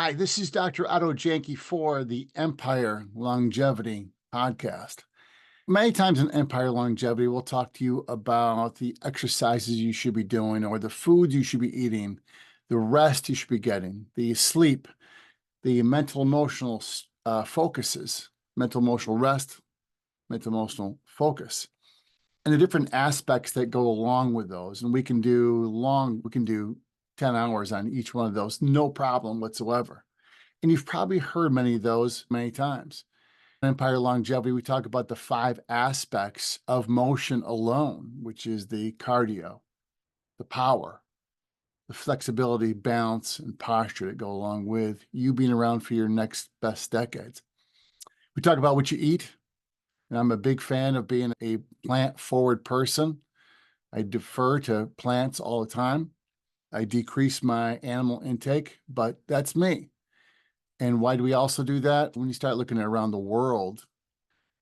Hi, this is Dr. Otto Janke for the Empire Longevity Podcast. Many times in Empire Longevity, we'll talk to you about the exercises you should be doing or the foods you should be eating, the rest you should be getting, the sleep, the mental emotional focuses, mental emotional rest, mental emotional focus, and the different aspects that go along with those. And we can do 10 hours on each one of those, no problem whatsoever. And you've probably heard many of those many times. In Empire Longevity, we talk about the 5 aspects of motion alone, which is the cardio, the power, the flexibility, balance, and posture that go along with you being around for your next best decades. We talk about what you eat, and I'm a big fan of being a plant-forward person. I defer to plants all the time. I decrease my animal intake, but that's me. And why do we also do that? When you start looking at around the world,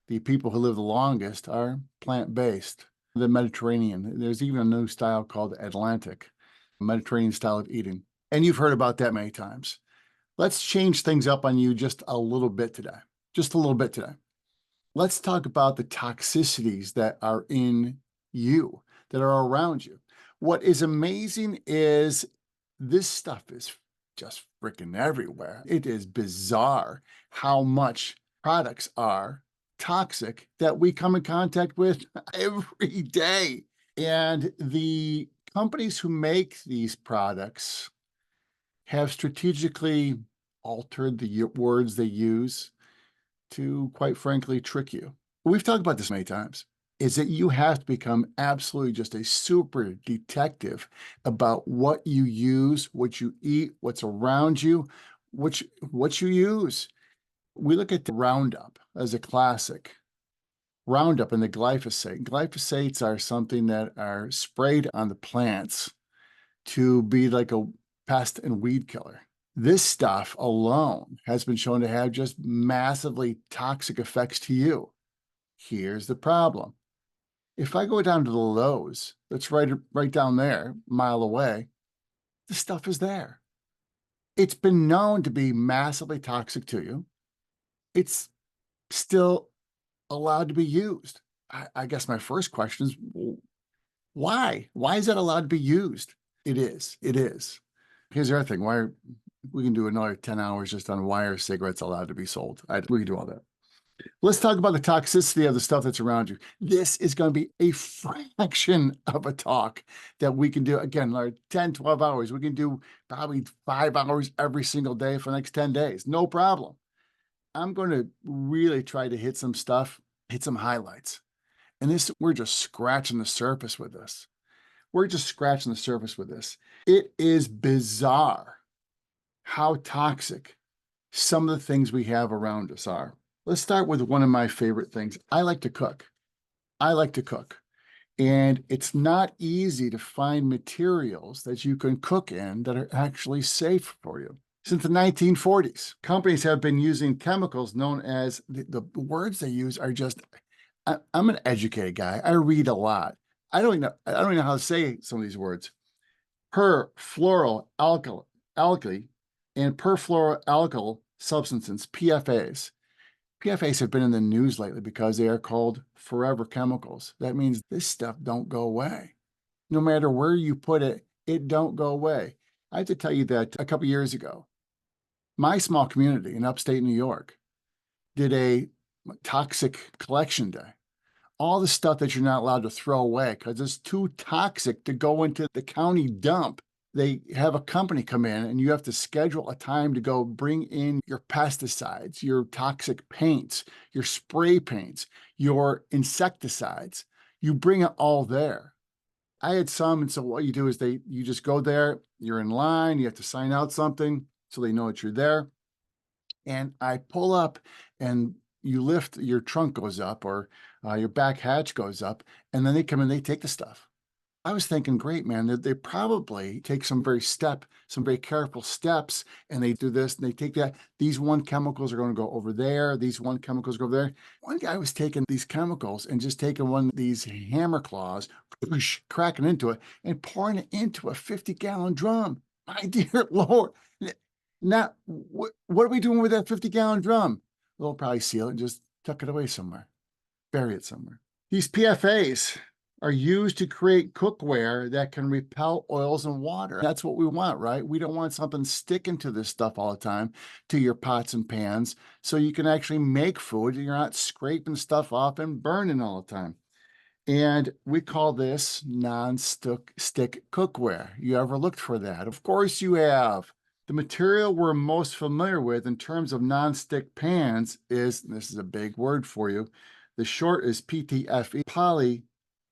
the people who live the longest are plant-based. The Mediterranean, there's even a new style called Atlantic, Mediterranean style of eating. And you've heard about that many times. Let's change things up on you just a little bit today. Just a little bit today. Let's talk about the toxicities that are in you, that are around you. What is amazing is this stuff is just freaking everywhere. It is bizarre how much products are toxic that we come in contact with every day. And the companies who make these products have strategically altered the words they use to, quite frankly, trick you. We've talked about this many times, is that you have to become absolutely just a super detective about what you use, what you eat, what's around you, what you use. We look at the Roundup as a classic. Roundup and the glyphosate. Glyphosates are something that are sprayed on the plants to be like a pest and weed killer. This stuff alone has been shown to have just massively toxic effects to you. Here's the problem. If I go down to the Lowe's, that's right down there, a mile away, the stuff is there. It's been known to be massively toxic to you. It's still allowed to be used. I guess my first question is, why? Why is that allowed to be used? It is. It is. Here's the other thing. We can do another 10 hours just on why are cigarettes allowed to be sold. We can do all that. Let's talk about the toxicity of the stuff that's around you. This is going to be a fraction of a talk that we can do. Again, like 10, 12 hours. We can do probably 5 hours every single day for the next 10 days. No problem. I'm going to really try to hit some stuff, hit some highlights. And we're just scratching the surface with this. We're just scratching the surface with this. It is bizarre how toxic some of the things we have around us are. Let's start with one of my favorite things. I like to cook. I like to cook. And it's not easy to find materials that you can cook in that are actually safe for you. Since the 1940s, companies have been using chemicals known as, the words they use are just, I'm an educated guy. I read a lot. I don't even know how to say some of these words. Perfluoroalkyl and perfluoroalkyl substances, PFAs. PFAs have been in the news lately because they are called forever chemicals. That means this stuff don't go away. No matter where you put it, it don't go away. I have to tell you that a couple years ago, my small community in upstate New York did a toxic collection day. All the stuff that you're not allowed to throw away because it's too toxic to go into the county dump. They have a company come in and you have to schedule a time to go bring in your pesticides, your toxic paints, your spray paints, your insecticides. You bring it all there. I had some, and so what you do is you just go there, you're in line, you have to sign out something so they know that you're there. And I pull up and you lift, your trunk goes up or your back hatch goes up, and then they come in, they take the stuff. I was thinking, great, man, they probably take some very careful steps, and they do this and they take that. These one chemicals are going to go over there. These one chemicals go over there. One guy was taking these chemicals and just taking one of these hammer claws, cracking into it and pouring it into a 50-gallon drum. My dear Lord. Now, what are we doing with that 50-gallon drum? We'll probably seal it and just tuck it away somewhere, bury it somewhere. These PFAs are used to create cookware that can repel oils and water. That's what we want, right? We don't want something sticking to this stuff all the time, to your pots and pans, so you can actually make food and you're not scraping stuff off and burning all the time. And we call this non-stick cookware. You ever looked for that? Of course you have. The material we're most familiar with in terms of non-stick pans is, this is a big word for you, the short is PTFE,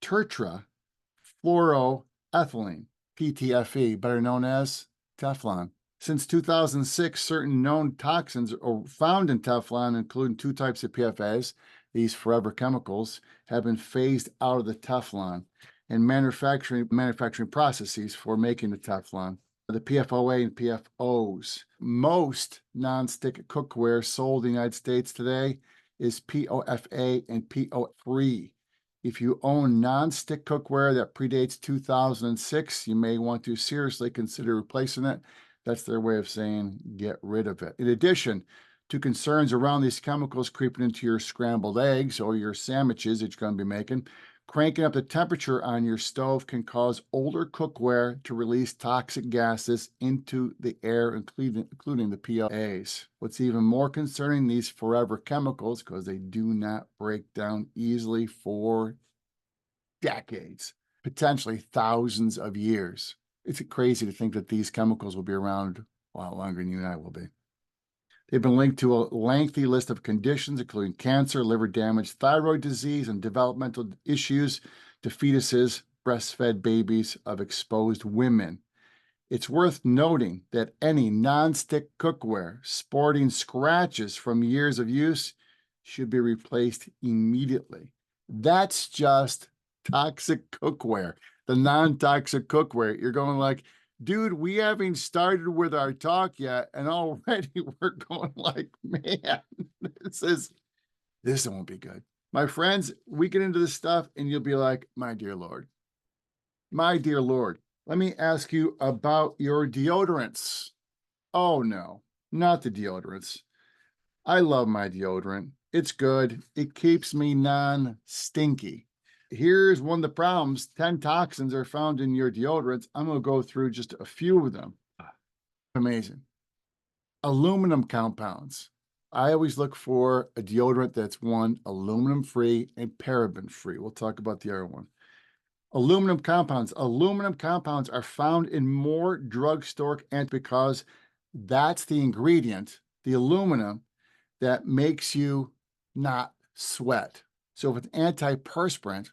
polytetrafluoroethylene, PTFE, better known as Teflon. Since 2006, certain known toxins are found in Teflon, including two types of PFAs, these forever chemicals, have been phased out of the Teflon and manufacturing processes for making the Teflon. The PFOA and PFOs. Most nonstick cookware sold in the United States today is POFA and PO free. If you own nonstick cookware that predates 2006, you may want to seriously consider replacing it. That's their way of saying get rid of it. In addition to concerns around these chemicals creeping into your scrambled eggs or your sandwiches that you're going to be making, cranking up the temperature on your stove can cause older cookware to release toxic gases into the air, including the PFAs. What's even more concerning, these forever chemicals, because they do not break down easily for decades, potentially thousands of years. It's crazy to think that these chemicals will be around a lot longer than you and I will be. They've been linked to a lengthy list of conditions, including cancer, liver damage, thyroid disease, and developmental issues to fetuses, breastfed babies of exposed women. It's worth noting that any non-stick cookware sporting scratches from years of use should be replaced immediately. That's just toxic cookware, the non-toxic cookware. You're going like, dude, we haven't started with our talk yet, and already we're going like, man, this won't be good. My friends, we get into this stuff and you'll be like, my dear Lord, let me ask you about your deodorants. Oh no, not the deodorants. I love my deodorant. It's good. It keeps me non-stinky. Here's one of the problems. 10 toxins are found in your deodorants. I'm going to go through just a few of them. Amazing. Aluminum compounds. I always look for a deodorant that's one, aluminum free and paraben free. We'll talk about the other one. Aluminum compounds. Aluminum compounds are found in more drugstore and because that's the ingredient, the aluminum, that makes you not sweat. So if it's antiperspirant,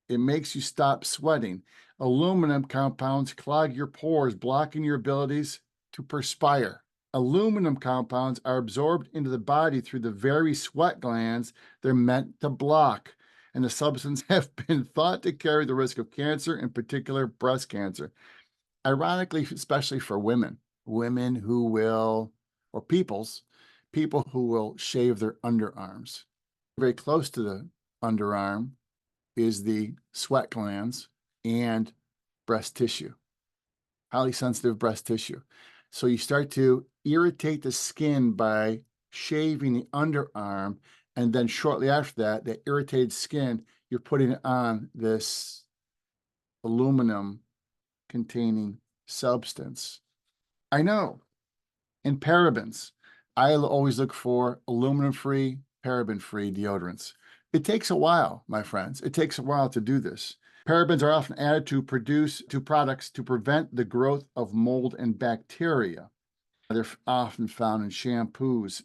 it makes you stop sweating. Aluminum compounds clog your pores, blocking your abilities to perspire. Aluminum compounds are absorbed into the body through the very sweat glands they're meant to block, and the substances have been thought to carry the risk of cancer, in particular breast cancer. Ironically, especially for women who will, or people who will shave their underarms. Very close to the underarm is the sweat glands and breast tissue, highly sensitive breast tissue. So you start to irritate the skin by shaving the underarm, and then shortly after that, the irritated skin, you're putting on this aluminum containing substance. I know. And parabens. I always look for aluminum-free, paraben-free deodorants. It takes a while, my friends. It takes a while to do this. Parabens are often added to products to prevent the growth of mold and bacteria. They're often found in shampoos,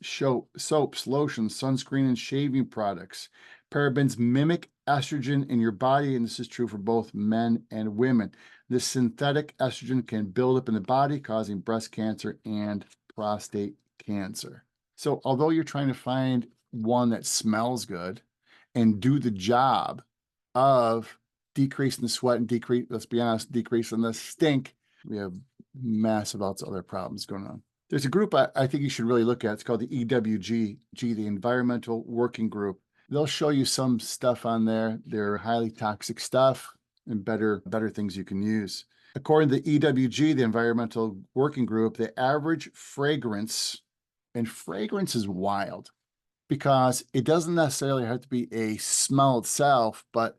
soaps, lotions, sunscreen, and shaving products. Parabens mimic estrogen in your body, and this is true for both men and women. This synthetic estrogen can build up in the body, causing breast cancer and prostate cancer. So although you're trying to find one that smells good and do the job of decreasing the sweat and decreasing the stink, we have massive amounts of other problems going on. There's a group I think you should really look at. It's called the EWG, the Environmental Working Group. They'll show you some stuff on there. They're highly toxic stuff and better things you can use. According to the EWG, the Environmental Working Group, the average fragrance, and fragrance is wild because it doesn't necessarily have to be a smell itself, but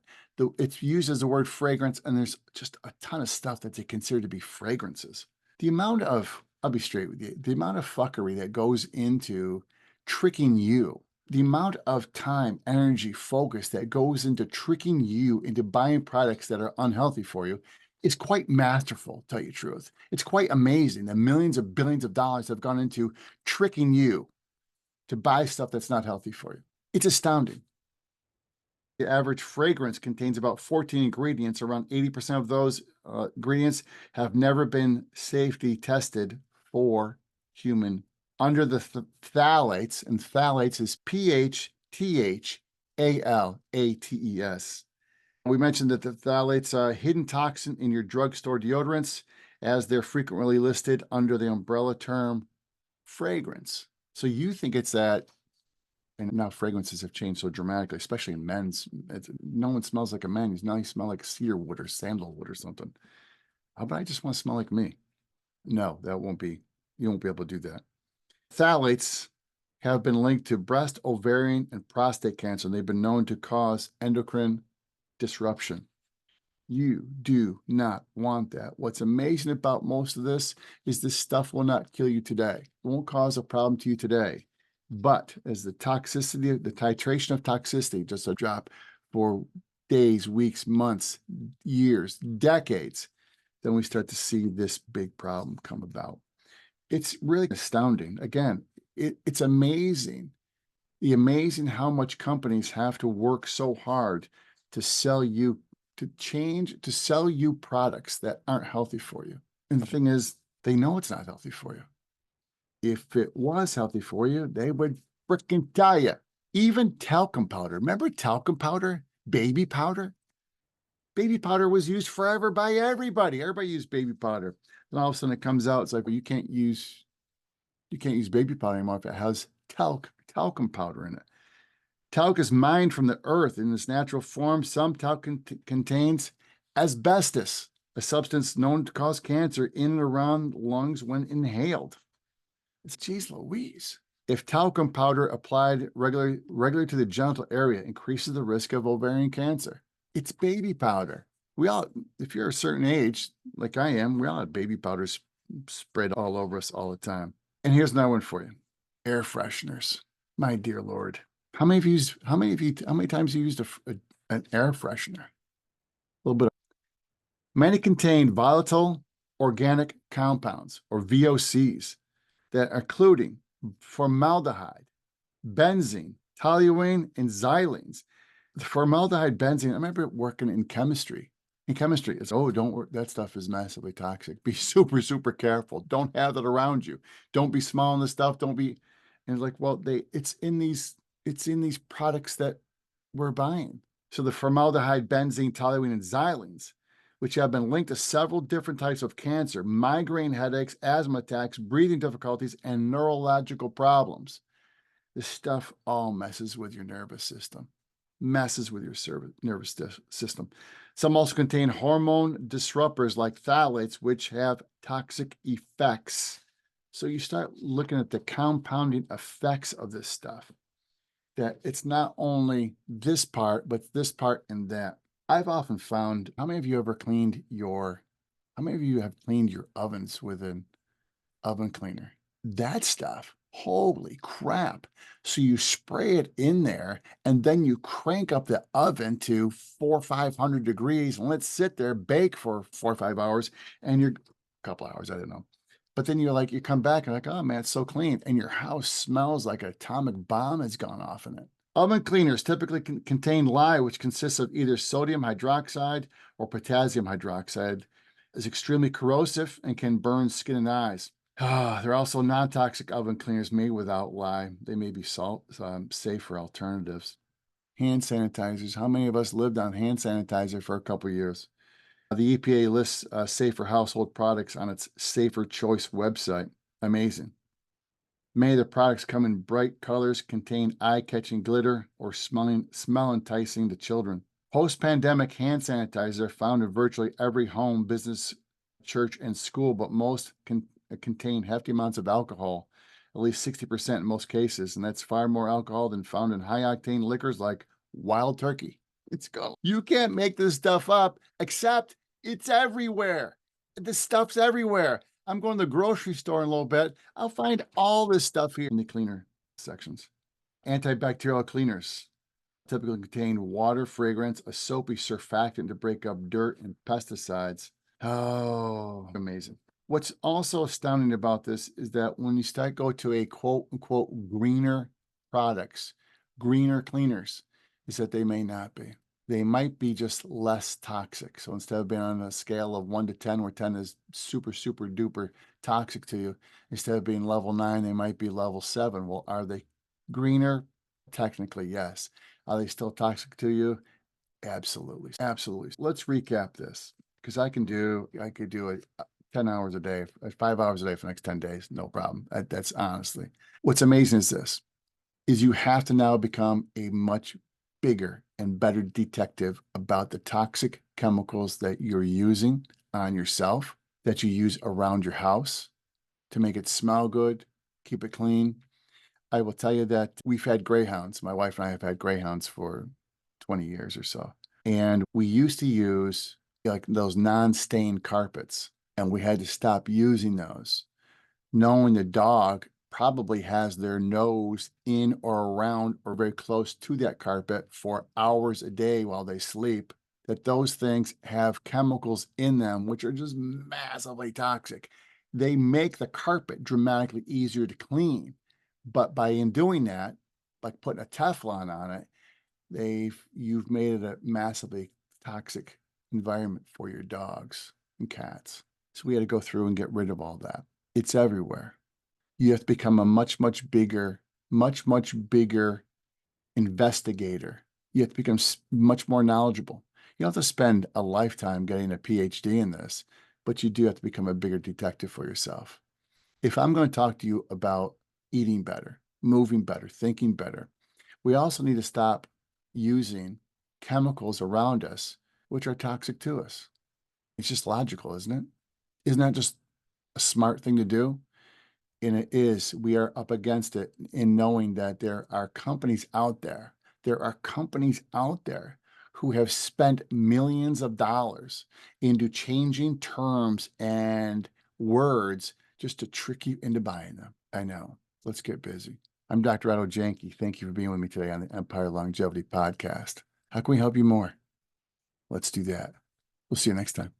it's used as the word fragrance, and there's just a ton of stuff that they consider to be fragrances. The amount of, I'll be straight with you, the amount of fuckery that goes into tricking you, the amount of time, energy, focus that goes into tricking you into buying products that are unhealthy for you is quite masterful, to tell you the truth. It's quite amazing. The millions of billions of dollars have gone into tricking you to buy stuff that's not healthy for you. It's astounding. The average fragrance contains about 14 ingredients. Around 80% of those ingredients have never been safety tested for human. Under the phthalates, and phthalates is PHTHALATES. We mentioned that the phthalates are a hidden toxin in your drugstore deodorants, as they're frequently listed under the umbrella term fragrance. So you think it's that, and now fragrances have changed so dramatically, especially in men's. No one smells like a man. Now you smell like cedar wood or sandalwood or something. How about I just want to smell like me? No, that won't be, you won't be able to do that. Phthalates have been linked to breast, ovarian, and prostate cancer, and they've been known to cause endocrine disruption. You do not want that. What's amazing about most of this is this stuff will not kill you today. It won't cause a problem to you today. But as the toxicity, the titration of toxicity, just a drop for days, weeks, months, years, decades, then we start to see this big problem come about. It's really astounding. Again, it's amazing. Amazing how much companies have to work so hard to sell you, to sell you products that aren't healthy for you. And the thing is, they know it's not healthy for you. If it was healthy for you, they would freaking tell you. Even talcum powder. Remember talcum powder? Baby powder? Baby powder was used forever by everybody. Everybody used baby powder. Then all of a sudden it comes out, it's like, well, you can't use baby powder anymore if it has talcum powder in it. Talc is mined from the earth in its natural form. Some talc contains asbestos, a substance known to cause cancer in and around lungs when inhaled. It's geez Louise. If talcum powder applied regularly to the genital area increases the risk of ovarian cancer. It's baby powder. We all, if you're a certain age, like I am, we all have baby powder spread all over us all the time. And here's another one for you. Air fresheners. My dear Lord. How many times have you used an air freshener? A little bit. Many contain volatile organic compounds, or VOCs, that are including formaldehyde, benzene, toluene, and xylenes. The formaldehyde, benzene, I remember working in chemistry. In chemistry, it's, oh, don't work, that stuff is massively toxic. Be super, super careful. Don't have that around you. Don't be smelling this stuff. Don't be, and it's like, well, it's in these products that we're buying. So the formaldehyde, benzene, toluene, and xylenes, which have been linked to several different types of cancer, migraine headaches, asthma attacks, breathing difficulties, and neurological problems. This stuff all messes with your nervous system, messes with your nervous system. Some also contain hormone disruptors like phthalates, which have toxic effects. So you start looking at the compounding effects of this stuff, that it's not only this part, but this part and that. I've often found, how many of you have cleaned your ovens with an oven cleaner? That stuff, holy crap. So you spray it in there and then you crank up the oven to 400 or 500 degrees and let it sit there, bake for 4 or 5 hours, and you're a couple hours, I don't know. But then you come back and like, oh man, it's so clean. And your house smells like an atomic bomb has gone off in it. Oven cleaners typically contain lye, which consists of either sodium hydroxide or potassium hydroxide. Is extremely corrosive and can burn skin and eyes. There are also non-toxic oven cleaners made without lye. They may be safer alternatives. Hand sanitizers. How many of us lived on hand sanitizer for a couple of years? The EPA lists safer household products on its Safer Choice website. Amazing. Many of the products come in bright colors, contain eye-catching glitter, or smell enticing to children. Post-pandemic hand sanitizer found in virtually every home, business, church and school, but most can contain hefty amounts of alcohol, at least 60% in most cases, and that's far more alcohol than found in high-octane liquors like Wild Turkey. It's gone. You can't make this stuff up, except it's everywhere. This stuff's everywhere. I'm going to the grocery store in a little bit. I'll find all this stuff here in the cleaner sections. Antibacterial cleaners typically contain water, fragrance, a soapy surfactant to break up dirt and pesticides. Oh, amazing. What's also astounding about this is that when you go to a quote unquote greener products, greener cleaners, is that they may not be. They might be just less toxic. So instead of being on a scale of 1 to 10, where 10 is super, super duper toxic to you, instead of being level 9, they might be level 7. Well, are they greener? Technically, yes. Are they still toxic to you? Absolutely. Absolutely. Let's recap this, because I could do it 10 hours a day, 5 hours a day for the next 10 days. No problem. That's honestly. What's amazing is you have to now become a much bigger and better detective about the toxic chemicals that you're using on yourself, that you use around your house to make it smell good, keep it clean. I will tell you that we've had greyhounds. My wife and I have had greyhounds for 20 years or so. And we used to use like those non-stained carpets, and we had to stop using those, knowing the dog probably has their nose in or around or very close to that carpet for hours a day while they sleep, that those things have chemicals in them which are just massively toxic. They make the carpet dramatically easier to clean, but by in doing that, like putting a Teflon on it, you've made it a massively toxic environment for your dogs and cats. So we had to go through and get rid of all that. It's everywhere. You have to become a much, much bigger investigator. You have to become much more knowledgeable. You don't have to spend a lifetime getting a PhD in this, but you do have to become a bigger detective for yourself. If I'm going to talk to you about eating better, moving better, thinking better, we also need to stop using chemicals around us which are toxic to us. It's just logical, isn't it? Isn't that just a smart thing to do? And it is. We are up against it in knowing that there are companies out there. There are companies out there who have spent millions of dollars into changing terms and words just to trick you into buying them. I know. Let's get busy. I'm Dr. Otto Janke. Thank you for being with me today on the Empire Longevity Podcast. How can we help you more? Let's do that. We'll see you next time.